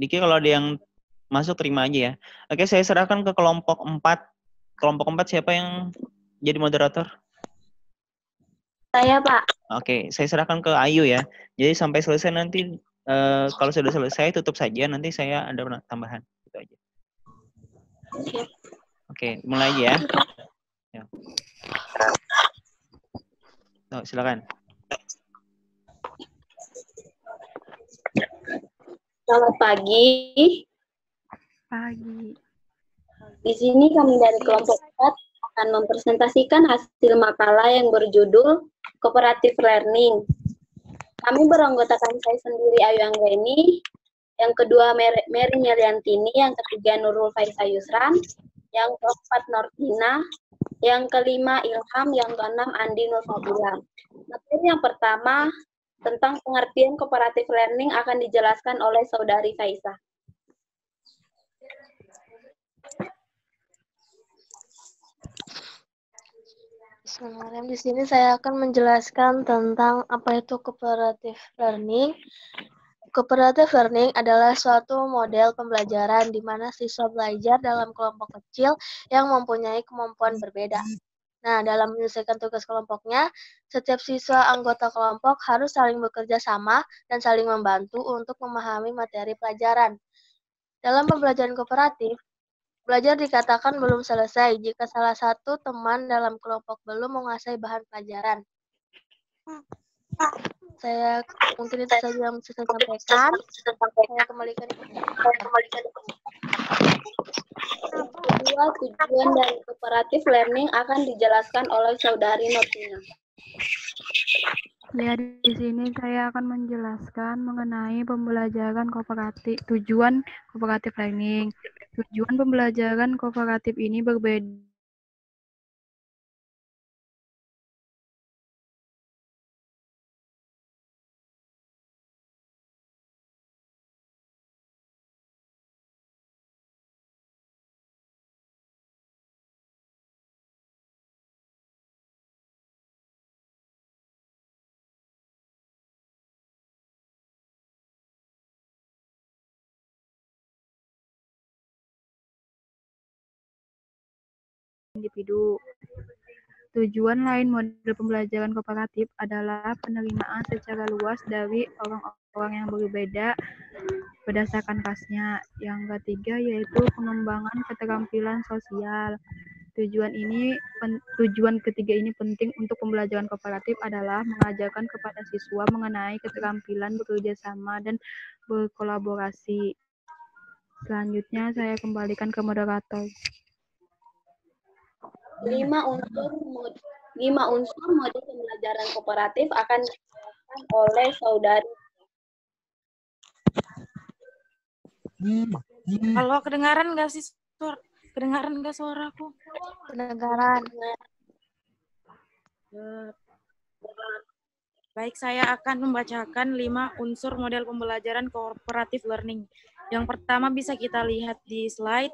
Diki kalau ada yang masuk terima aja ya. Oke, saya serahkan ke kelompok 4. Kelompok 4 siapa yang jadi moderator? Saya, Pak. Oke, saya serahkan ke Ayu ya. Jadi sampai selesai nanti kalau sudah selesai tutup saja, nanti saya ada tambahan. Gitu aja. Oke, mulai aja ya. Ya. Oh, silakan. Selamat pagi. Pagi. Di sini kami dari kelompok 4 akan mempresentasikan hasil makalah yang berjudul Cooperative Learning. Kami beranggotakan saya sendiri Ayu Anggreni, yang kedua Mary Meriantini, yang ketiga Nurul Faisa Yusran, yang keempat Nortina, yang kelima Ilham, yang keenam Andi Nurfabila. Materi yang pertama tentang pengertian cooperative learning akan dijelaskan oleh Saudari Faisa. Sebenarnya di sini saya akan menjelaskan tentang apa itu cooperative learning. Cooperative learning adalah suatu model pembelajaran di mana siswa belajar dalam kelompok kecil yang mempunyai kemampuan berbeda. Nah, dalam menyelesaikan tugas kelompoknya, setiap siswa anggota kelompok harus saling bekerja sama dan saling membantu untuk memahami materi pelajaran. Dalam pembelajaran kooperatif, belajar dikatakan belum selesai jika salah satu teman dalam kelompok belum menguasai bahan pelajaran. Saya mungkin itu saja yang bisa saya sampaikan. Saya kembalikan. Kedua, tujuan dari cooperative learning akan dijelaskan oleh Saudari Nortina. Ya, di sini saya akan menjelaskan mengenai pembelajaran kooperatif, tujuan cooperative learning. Tujuan pembelajaran kooperatif ini berbeda individu. Tujuan lain model pembelajaran kooperatif adalah penerimaan secara luas dari orang-orang yang berbeda berdasarkan rasnya. Yang ketiga yaitu pengembangan keterampilan sosial. Tujuan ketiga ini penting untuk pembelajaran kooperatif adalah mengajarkan kepada siswa mengenai keterampilan bekerja sama dan berkolaborasi. Selanjutnya saya kembalikan ke moderator. 5 unsur model pembelajaran kooperatif akan dijelaskan oleh Saudari. Halo, kedengaran nggak sih kedengaran nggak suaraku? Kedengaran. Baik, saya akan membacakan 5 unsur model pembelajaran cooperative learning. Yang pertama bisa kita lihat di slide.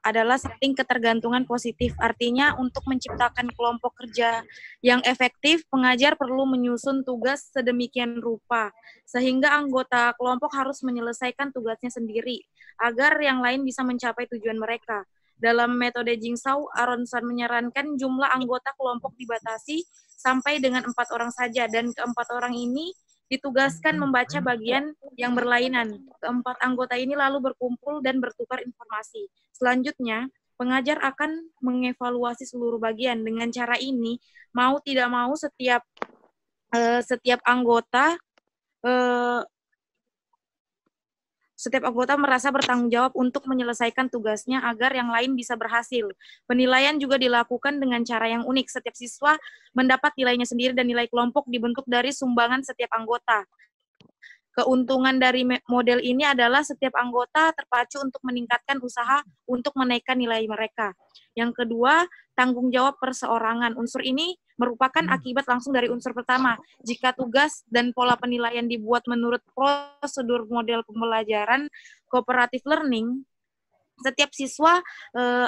Adalah saling ketergantungan positif. Artinya untuk menciptakan kelompok kerja yang efektif, pengajar perlu menyusun tugas sedemikian rupa, sehingga anggota kelompok harus menyelesaikan tugasnya sendiri, agar yang lain bisa mencapai tujuan mereka. Dalam metode Jigsaw, Aronson menyarankan jumlah anggota kelompok dibatasi sampai dengan 4 orang saja, dan keempat orang ini ditugaskan membaca bagian yang berlainan. Keempat anggota ini lalu berkumpul dan bertukar informasi. Selanjutnya, pengajar akan mengevaluasi seluruh bagian. Dengan cara ini, mau tidak mau setiap anggota merasa bertanggung jawab untuk menyelesaikan tugasnya agar yang lain bisa berhasil. Penilaian juga dilakukan dengan cara yang unik. Setiap siswa mendapat nilainya sendiri dan nilai kelompok dibentuk dari sumbangan setiap anggota. Keuntungan dari model ini adalah setiap anggota terpacu untuk meningkatkan usaha untuk menaikkan nilai mereka. Yang kedua, tanggung jawab perseorangan. Unsur ini merupakan akibat langsung dari unsur pertama. Jika tugas dan pola penilaian dibuat menurut prosedur model pembelajaran cooperative learning, setiap siswa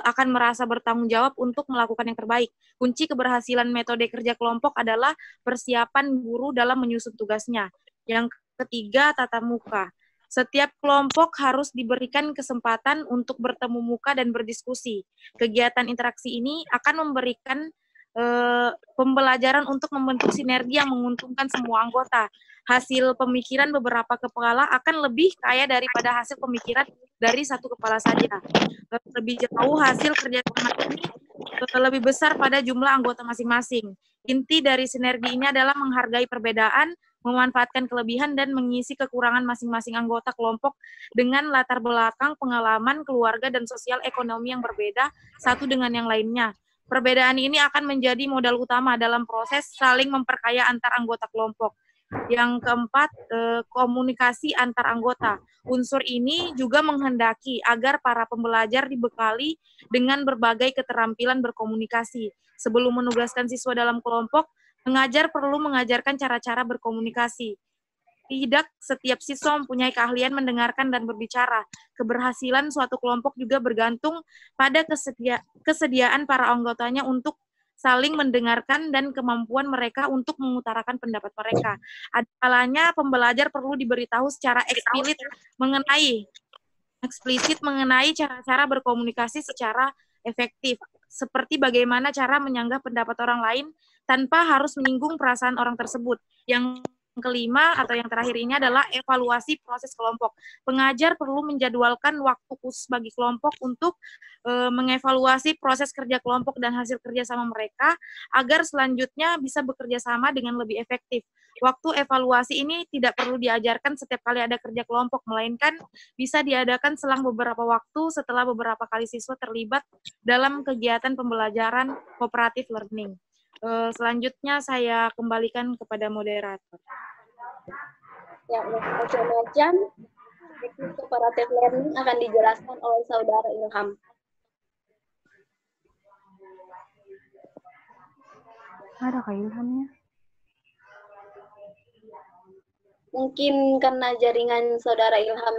akan merasa bertanggung jawab untuk melakukan yang terbaik. Kunci keberhasilan metode kerja kelompok adalah persiapan guru dalam menyusun tugasnya. Yang ketiga, tatap muka. Setiap kelompok harus diberikan kesempatan untuk bertemu muka dan berdiskusi. Kegiatan interaksi ini akan memberikan pembelajaran untuk membentuk sinergi yang menguntungkan semua anggota. Hasil pemikiran beberapa kepala akan lebih kaya daripada hasil pemikiran dari satu kepala saja. Lebih jauh, hasil kerjasama ini lebih besar pada jumlah anggota masing-masing. Inti dari sinergi ini adalah menghargai perbedaan, memanfaatkan kelebihan, dan mengisi kekurangan masing-masing anggota kelompok dengan latar belakang, pengalaman, keluarga, dan sosial ekonomi yang berbeda satu dengan yang lainnya. Perbedaan ini akan menjadi modal utama dalam proses saling memperkaya antar anggota kelompok. Yang keempat, komunikasi antar anggota. Unsur ini juga menghendaki agar para pembelajar dibekali dengan berbagai keterampilan berkomunikasi. Sebelum menugaskan siswa dalam kelompok, pengajar perlu mengajarkan cara-cara berkomunikasi. Tidak setiap siswa mempunyai keahlian mendengarkan dan berbicara. Keberhasilan suatu kelompok juga bergantung pada kesediaan para anggotanya untuk saling mendengarkan dan kemampuan mereka untuk mengutarakan pendapat mereka. Ada kalanya pembelajar perlu diberitahu secara eksplisit mengenai cara-cara berkomunikasi secara efektif, seperti bagaimana cara menyanggah pendapat orang lain tanpa harus menyinggung perasaan orang tersebut. Yang kelima atau yang terakhir ini adalah evaluasi proses kelompok. Pengajar perlu menjadwalkan waktu khusus bagi kelompok untuk mengevaluasi proses kerja kelompok dan hasil kerja sama mereka agar selanjutnya bisa bekerja sama dengan lebih efektif. Waktu evaluasi ini tidak perlu diajarkan setiap kali ada kerja kelompok, melainkan bisa diadakan selang beberapa waktu setelah beberapa kali siswa terlibat dalam kegiatan pembelajaran cooperative learning. Selanjutnya saya kembalikan kepada moderator. Ya, macam-macam teknik cooperative learning akan dijelaskan oleh Saudara Ilham. Ada Kak Ilhamnya? Mungkin karena jaringan Saudara Ilham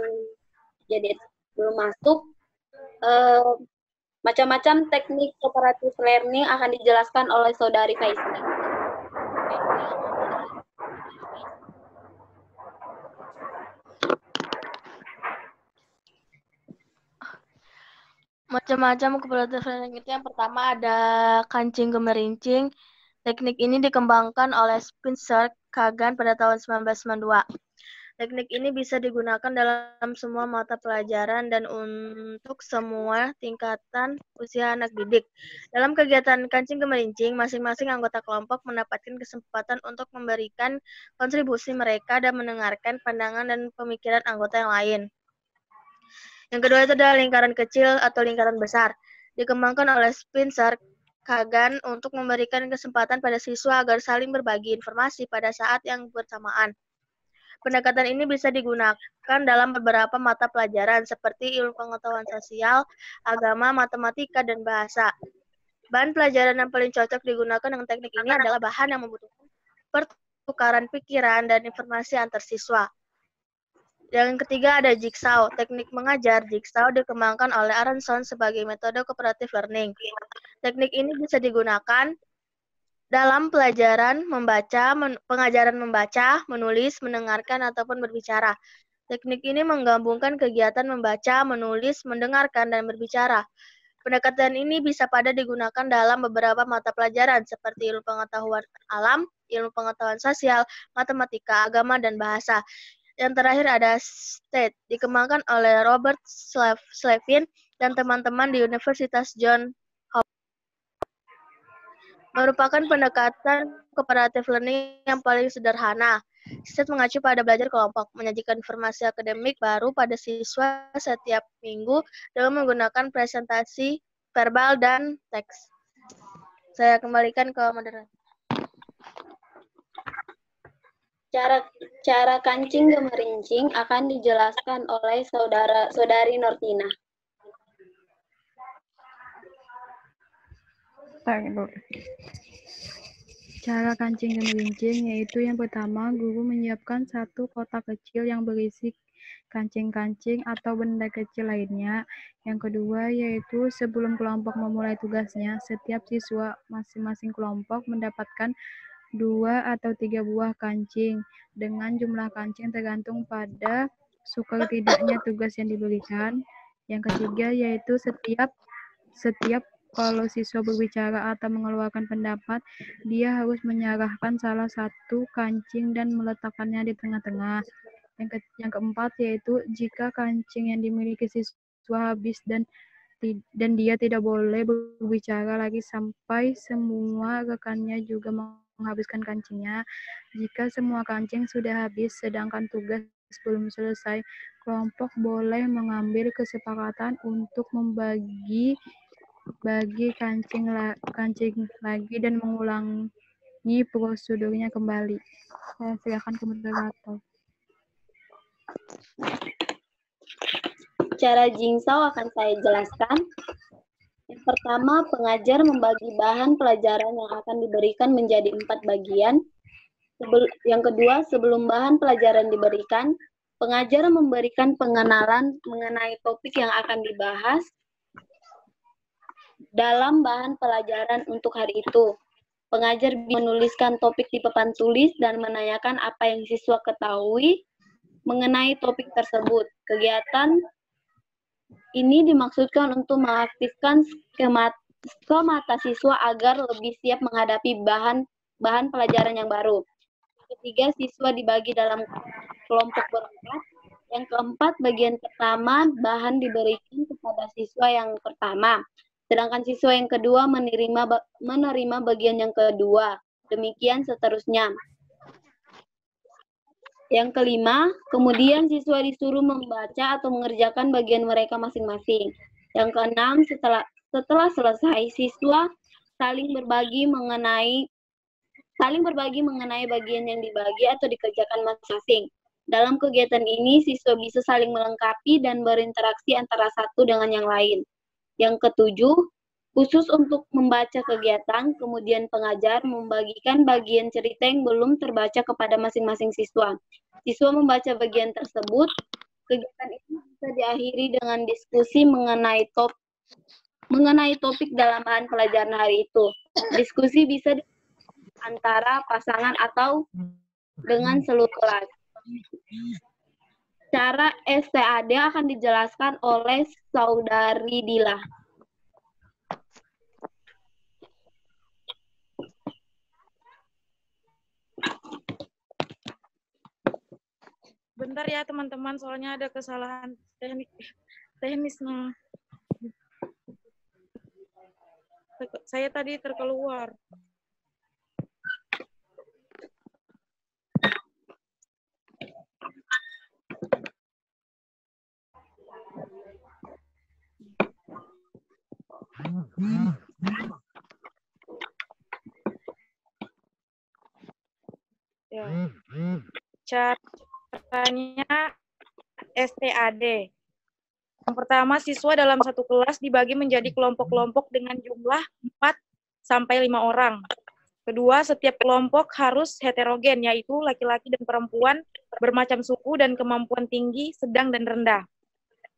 jadi belum masuk, macam-macam teknik cooperative learning akan dijelaskan oleh Saudari Faisal. Macam-macam cooperative learning itu yang pertama ada kancing gemerincing. Teknik ini dikembangkan oleh Spencer Kagan pada tahun 1992. Teknik ini bisa digunakan dalam semua mata pelajaran dan untuk semua tingkatan usia anak didik. Dalam kegiatan kancing gemerincing, masing-masing anggota kelompok mendapatkan kesempatan untuk memberikan kontribusi mereka dan mendengarkan pandangan dan pemikiran anggota yang lain. Yang kedua itu adalah lingkaran kecil atau lingkaran besar. Dikembangkan oleh Spencer Kagan untuk memberikan kesempatan pada siswa agar saling berbagi informasi pada saat yang bersamaan. Pendekatan ini bisa digunakan dalam beberapa mata pelajaran seperti ilmu pengetahuan sosial, agama, matematika, dan bahasa. Bahan pelajaran yang paling cocok digunakan dengan teknik ini adalah bahan yang membutuhkan pertukaran pikiran dan informasi antar siswa. Yang ketiga ada jigsaw. Teknik mengajar jigsaw dikembangkan oleh Aronson sebagai metode cooperative learning. Teknik ini bisa digunakan dalam pelajaran membaca, pengajaran membaca, menulis, mendengarkan, ataupun berbicara. Teknik ini menggabungkan kegiatan membaca, menulis, mendengarkan, dan berbicara. Pendekatan ini bisa pada digunakan dalam beberapa mata pelajaran seperti ilmu pengetahuan alam, ilmu pengetahuan sosial, matematika, agama, dan bahasa. Yang terakhir ada STATE, dikembangkan oleh Robert Slavin dan teman-teman di Universitas Johns Hopkins. Merupakan pendekatan cooperative learning yang paling sederhana. STATE mengacu pada belajar kelompok, menyajikan informasi akademik baru pada siswa setiap minggu dengan menggunakan presentasi verbal dan teks. Saya kembalikan ke moderator. Cara kancing gemerincing akan dijelaskan oleh Saudari Nortina. Cara kancing gemerincing yaitu yang pertama, guru menyiapkan satu kotak kecil yang berisi kancing-kancing atau benda kecil lainnya. Yang kedua yaitu sebelum kelompok memulai tugasnya, setiap siswa masing-masing kelompok mendapatkan 2 atau 3 buah kancing dengan jumlah kancing tergantung pada suka tidaknya tugas yang diberikan. Yang ketiga yaitu setiap kalau siswa berbicara atau mengeluarkan pendapat, dia harus menyerahkan salah satu kancing dan meletakkannya di tengah-tengah. Yang keempat yaitu jika kancing yang dimiliki siswa habis dan dia tidak boleh berbicara lagi sampai semua rekannya juga menghabiskan kancingnya. Jika semua kancing sudah habis sedangkan tugas belum selesai, kelompok boleh mengambil kesepakatan untuk membagi kancing lagi dan mengulangi prosedurnya kembali. Saya silakan ke moderator. Cara jigsaw akan saya jelaskan. Yang pertama, pengajar membagi bahan pelajaran yang akan diberikan menjadi 4 bagian. Yang kedua, sebelum bahan pelajaran diberikan, pengajar memberikan pengenalan mengenai topik yang akan dibahas dalam bahan pelajaran untuk hari itu. Pengajar menuliskan topik di papan tulis dan menanyakan apa yang siswa ketahui mengenai topik tersebut. Kegiatan ini dimaksudkan untuk mengaktifkan skemata siswa agar lebih siap menghadapi bahan pelajaran yang baru. Ketiga, siswa dibagi dalam kelompok berempat. Yang keempat, bagian pertama bahan diberikan kepada siswa yang pertama, sedangkan siswa yang kedua menerima bagian yang kedua. Demikian seterusnya. Yang kelima, kemudian siswa disuruh membaca atau mengerjakan bagian mereka masing-masing. Yang keenam, setelah selesai, siswa saling berbagi mengenai bagian yang dibagi atau dikerjakan masing-masing. Dalam kegiatan ini, siswa bisa saling melengkapi dan berinteraksi antara satu dengan yang lain. Yang ketujuh, khusus untuk membaca kegiatan, kemudian pengajar membagikan bagian cerita yang belum terbaca kepada masing-masing siswa. Siswa membaca bagian tersebut. Kegiatan ini bisa diakhiri dengan diskusi mengenai topik dalam bahan pelajaran hari itu. Diskusi bisa antara pasangan atau dengan seluruh kelas. Cara STAD akan dijelaskan oleh Saudari Dila. Bentar ya teman-teman, soalnya ada kesalahan teknisnya. Saya tadi terkeluar. Ya. Caranya STAD. Yang pertama, siswa dalam satu kelas dibagi menjadi kelompok-kelompok dengan jumlah 4 sampai 5 orang. Kedua, setiap kelompok harus heterogen, yaitu laki-laki dan perempuan bermacam suku dan kemampuan tinggi, sedang, dan rendah.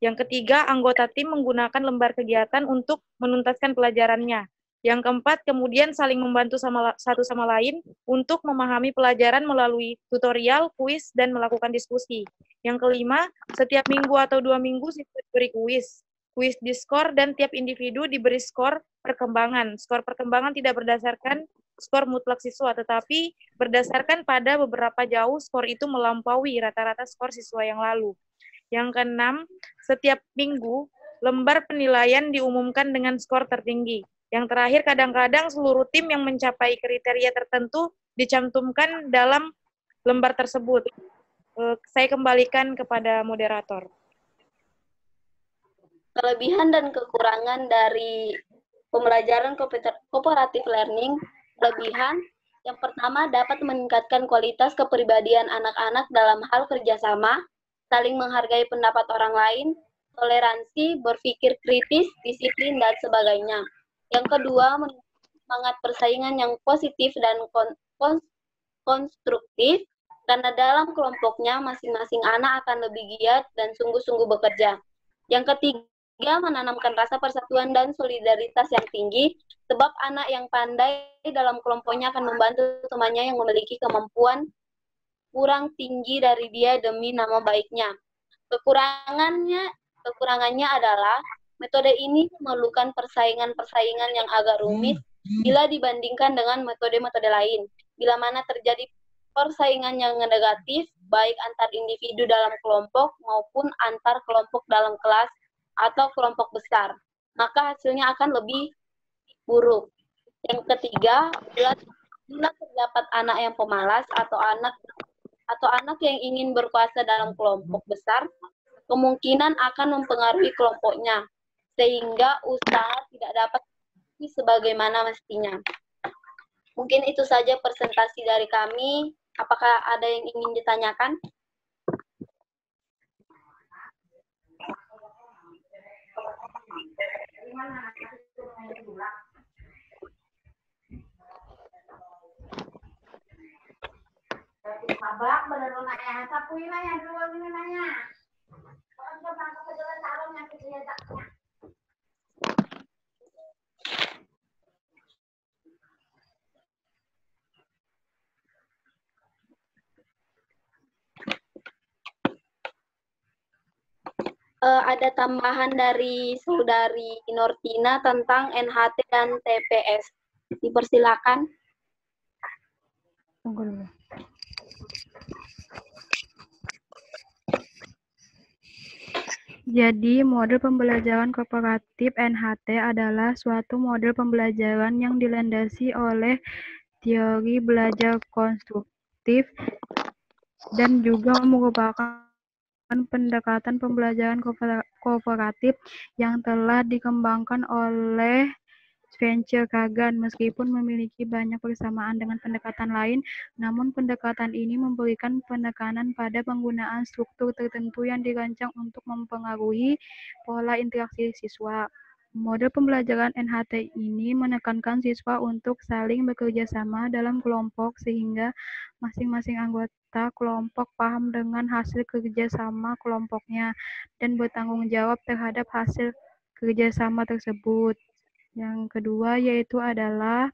Yang ketiga, anggota tim menggunakan lembar kegiatan untuk menuntaskan pelajarannya. Yang keempat, kemudian saling membantu satu sama lain untuk memahami pelajaran melalui tutorial, kuis, dan melakukan diskusi. Yang kelima, setiap minggu atau 2 minggu siswa diberi kuis. Kuis diskor dan tiap individu diberi skor perkembangan. Skor perkembangan tidak berdasarkan skor mutlak siswa, tetapi berdasarkan pada beberapa jauh skor itu melampaui rata-rata skor siswa yang lalu. Yang keenam, setiap minggu lembar penilaian diumumkan dengan skor tertinggi. Yang terakhir, kadang-kadang seluruh tim yang mencapai kriteria tertentu dicantumkan dalam lembar tersebut. Saya kembalikan kepada moderator. Kelebihan dan kekurangan dari pembelajaran cooperative learning. Kelebihan, yang pertama dapat meningkatkan kualitas kepribadian anak-anak dalam hal kerjasama, saling menghargai pendapat orang lain, toleransi, berpikir kritis, disiplin, dan sebagainya. Yang kedua, semangat persaingan yang positif dan konstruktif, karena dalam kelompoknya masing-masing anak akan lebih giat dan sungguh-sungguh bekerja. Yang ketiga, menanamkan rasa persatuan dan solidaritas yang tinggi, sebab anak yang pandai dalam kelompoknya akan membantu temannya yang memiliki kemampuan kurang tinggi dari dia demi nama baiknya. Kekurangannya adalah metode ini memerlukan persaingan-persaingan yang agak rumit bila dibandingkan dengan metode-metode lain. Bila mana terjadi persaingan yang negatif, baik antar individu dalam kelompok maupun antar kelompok dalam kelas atau kelompok besar, maka hasilnya akan lebih buruk. Yang ketiga, bila terdapat anak yang pemalas atau anak yang ingin berkuasa dalam kelompok besar, kemungkinan akan mempengaruhi kelompoknya, sehingga usaha tidak dapat sebagaimana mestinya. Mungkin itu saja presentasi dari kami. Apakah ada yang ingin ditanyakan? Ada tambahan dari Saudari Nortina tentang NHT dan TPS. Dipersilakan. Jadi, model pembelajaran kooperatif NHT adalah suatu model pembelajaran yang dilandasi oleh teori belajar konstruktif dan juga merupakan pendekatan pembelajaran kooperatif yang telah dikembangkan oleh Spencer Kagan. Meskipun memiliki banyak persamaan dengan pendekatan lain, namun pendekatan ini memberikan penekanan pada penggunaan struktur tertentu yang dirancang untuk mempengaruhi pola interaksi siswa. Model pembelajaran NHT ini menekankan siswa untuk saling bekerja sama dalam kelompok sehingga masing-masing anggota kelompok paham dengan hasil kerjasama kelompoknya dan bertanggung jawab terhadap hasil kerjasama tersebut. Yang kedua yaitu adalah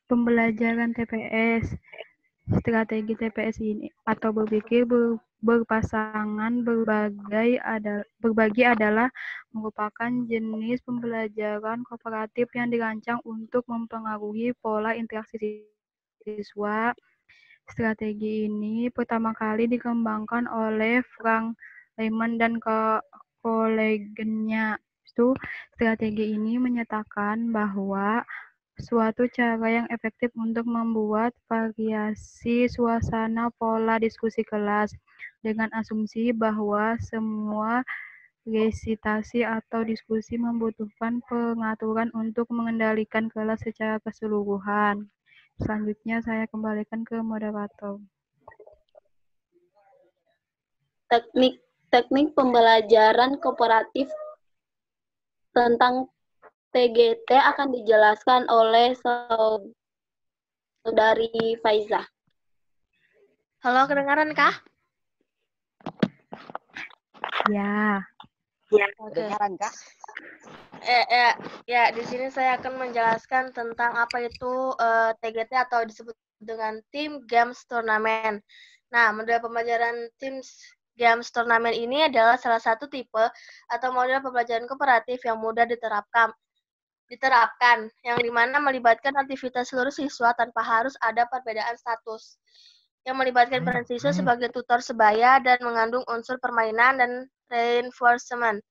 pembelajaran TPS. Strategi TPS ini atau berpikir berpasangan berbagi adalah merupakan jenis pembelajaran kooperatif yang dirancang untuk mempengaruhi pola interaksi siswa. Strategi ini pertama kali dikembangkan oleh Frank Lehman dan koleganya. Strategi ini menyatakan bahwa suatu cara yang efektif untuk membuat variasi suasana pola diskusi kelas dengan asumsi bahwa semua resitasi atau diskusi membutuhkan pengaturan untuk mengendalikan kelas secara keseluruhan. Selanjutnya saya kembalikan ke moderator. Teknik pembelajaran kooperatif tentang TGT akan dijelaskan oleh Saudari Faiza. Halo, kedengaran kah? Ya. Oke. Kedengaran kah? Ya, di sini saya akan menjelaskan tentang apa itu TGT atau disebut dengan Team Games Tournament. Nah, model pembelajaran Teams Games Tournament ini adalah salah satu tipe atau model pembelajaran kooperatif yang mudah diterapkan, yang dimana melibatkan aktivitas seluruh siswa tanpa harus ada perbedaan status, yang melibatkan peran siswa sebagai tutor sebaya dan mengandung unsur permainan dan reinforcement.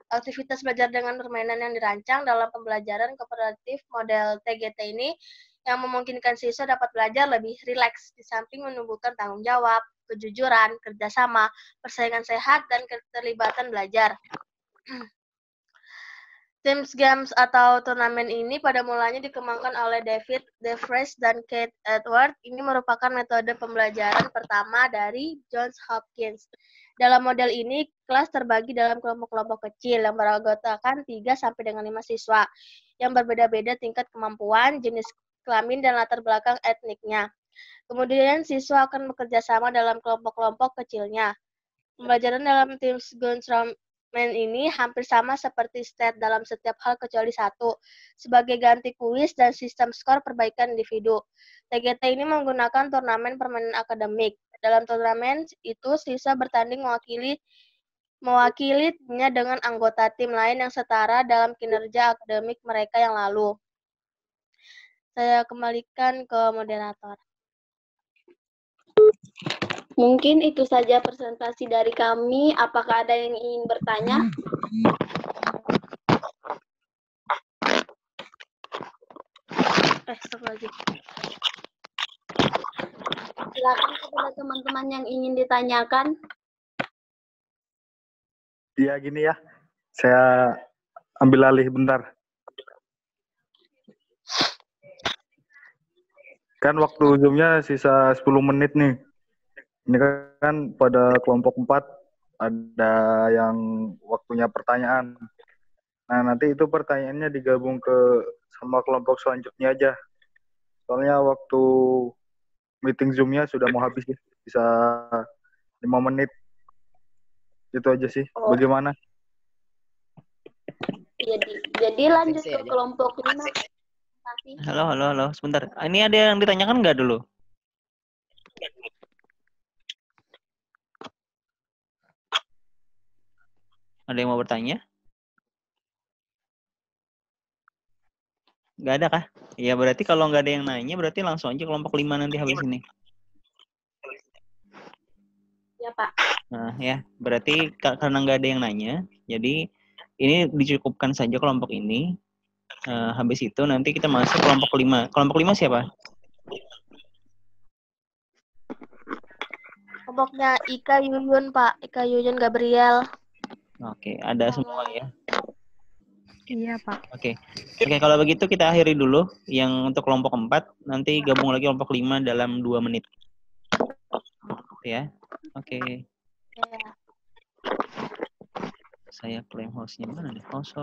Aktivitas belajar dengan permainan yang dirancang dalam pembelajaran kooperatif model TGT ini yang memungkinkan siswa dapat belajar lebih rileks, di samping menumbuhkan tanggung jawab, kejujuran, kerjasama, persaingan sehat, dan keterlibatan belajar. Teams Games atau turnamen ini pada mulanya dikembangkan oleh David DeFries dan Kate Edward. Ini merupakan metode pembelajaran pertama dari Johns Hopkins. Dalam model ini, kelas terbagi dalam kelompok-kelompok kecil yang beranggotakan 3 sampai dengan 5 siswa yang berbeda-beda tingkat kemampuan, jenis kelamin, dan latar belakang etniknya. Kemudian siswa akan bekerja sama dalam kelompok-kelompok kecilnya. Pembelajaran dalam Teams Games ini hampir sama seperti STAT dalam setiap hal kecuali satu, sebagai ganti kuis dan sistem skor perbaikan individu. TGT ini menggunakan turnamen permainan akademik. Dalam turnamen itu siswa bertanding mewakilinya dengan anggota tim lain yang setara dalam kinerja akademik mereka yang lalu. Saya kembalikan ke moderator. Mungkin itu saja presentasi dari kami. Apakah ada yang ingin bertanya? Silakan kepada teman-teman yang ingin ditanyakan. Iya gini ya, saya ambil alih bentar. Kan waktu Zoom-nya sisa 10 menit nih. Ini kan pada kelompok 4 ada yang waktunya pertanyaan. Nah, nanti itu pertanyaannya digabung ke sama kelompok selanjutnya aja. Soalnya waktu meeting Zoom-nya sudah mau habis ya. Bisa 5 menit. Itu aja sih. Bagaimana? Jadi lanjut ke kelompok 5. Halo. Sebentar. Ini ada yang ditanyakan nggak dulu? Ada yang mau bertanya? Nggak ada kah? Ya berarti kalau nggak ada yang nanya, berarti langsung aja kelompok 5 nanti habis ini. Ya, Pak. Nah, ya. Berarti karena nggak ada yang nanya, jadi ini dicukupkan saja kelompok ini. Habis itu nanti kita masuk kelompok 5. Kelompok 5 siapa? Kelompoknya Ika Yuyun, Pak. Ika Yuyun Gabriel. Oke, ada semua ya. Iya, Pak. Oke, kalau begitu kita akhiri dulu yang untuk kelompok 4. Nanti gabung lagi kelompok 5 dalam 2 menit. Ya, oke. Ya. Saya klaim host-nya mana nih? Host.